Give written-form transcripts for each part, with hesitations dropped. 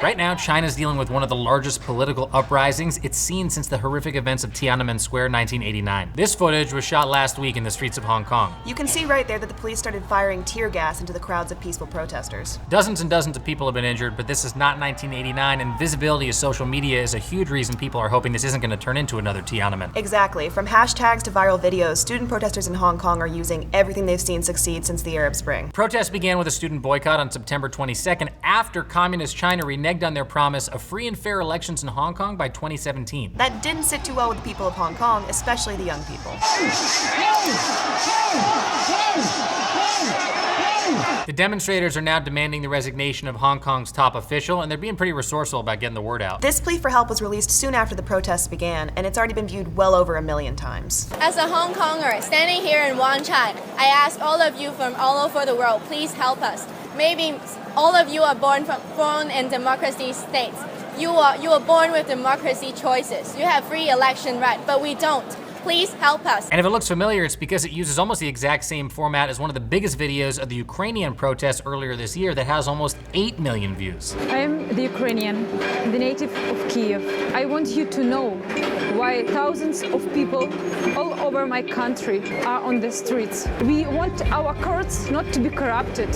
Right now, China's dealing with one of the largest political uprisings it's seen since the horrific events of Tiananmen Square 1989. This footage was shot last week in the streets of Hong Kong. You can see right there that the police started firing tear gas into the crowds of peaceful protesters. Dozens and dozens of people have been injured, but this is not 1989, and visibility of social media is a huge reason people are hoping this isn't going to turn into another Tiananmen. Exactly. From hashtags to viral videos, student protesters in Hong Kong are using everything they've seen succeed since the Arab Spring. Protests began with a student boycott on September 22nd after Communist China reneged on their promise of free and fair elections in Hong Kong by 2017. That didn't sit too well with the people of Hong Kong, especially the young people. The demonstrators are now demanding the resignation of Hong Kong's top official, and they're being pretty resourceful about getting the word out. This plea for help was released soon after the protests began, and it's already been viewed well over 1 million times. As a Hong Konger standing here in Wan Chai, I ask all of you from all over the world, please help us. Maybe all of you are born in democracy states. You are born with democracy choices. You have free election right, but we don't. Please help us. And if it looks familiar, it's because it uses almost the exact same format as one of the biggest videos of the Ukrainian protests earlier this year that has almost 8 million views. I am the Ukrainian, the native of Kiev. I want you to know why thousands of people all over my country are on the streets. We want our courts not to be corrupted.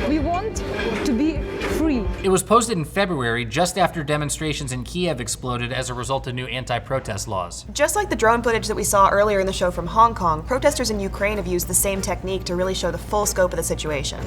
We want to be free. It was posted in February, just after demonstrations in Kiev exploded as a result of new anti-protest laws. Just like the drone footage that we saw earlier in the show from Hong Kong, protesters in Ukraine have used the same technique to really show the full scope of the situation.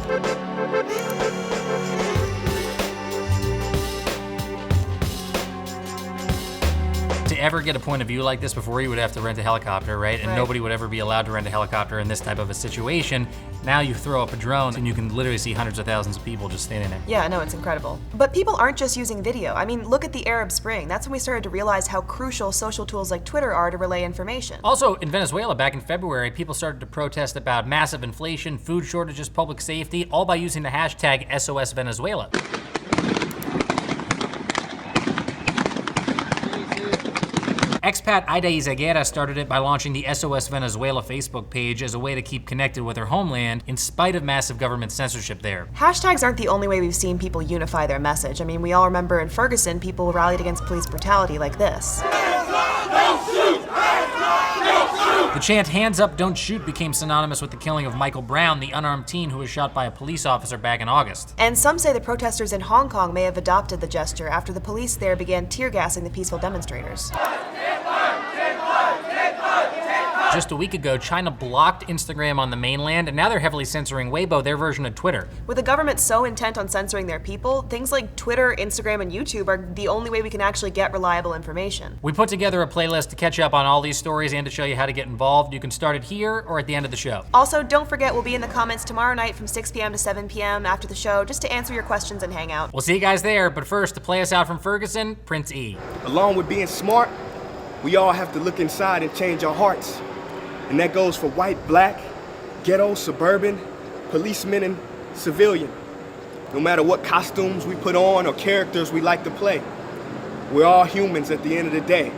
To ever get a point of view like this before, you would have to rent a helicopter, right? And nobody would ever be allowed to rent a helicopter in this type of a situation. Now you throw up a drone and you can literally see hundreds of thousands of people just standing there. Yeah, no, it's incredible. But people aren't just using video. I mean, look at the Arab Spring. That's when we started to realize how crucial social tools like Twitter are to relay information. Also, in Venezuela, back in February, people started to protest about massive inflation, food shortages, public safety, all by using the hashtag SOS Venezuela. Expat Aida Izaguirre started it by launching the SOS Venezuela Facebook page as a way to keep connected with her homeland in spite of massive government censorship there. Hashtags aren't the only way we've seen people unify their message. I mean, we all remember in Ferguson, people rallied against police brutality like this. The chant, "Hands up, don't shoot," became synonymous with the killing of Michael Brown, the unarmed teen who was shot by a police officer back in August. And some say the protesters in Hong Kong may have adopted the gesture after the police there began tear gassing the peaceful demonstrators. Just a week ago, China blocked Instagram on the mainland, and now they're heavily censoring Weibo, their version of Twitter. With the government so intent on censoring their people, things like Twitter, Instagram, and YouTube are the only way we can actually get reliable information. We put together a playlist to catch up on all these stories and to show you how to get involved. You can start it here or at the end of the show. Also, don't forget, we'll be in the comments tomorrow night from 6 p.m. to 7 p.m. after the show, just to answer your questions and hang out. We'll see you guys there, but first, to play us out from Ferguson, Prince E. Along with being smart, we all have to look inside and change our hearts. And that goes for white, black, ghetto, suburban, policemen, and civilian. No matter what costumes we put on or characters we like to play, we're all humans at the end of the day.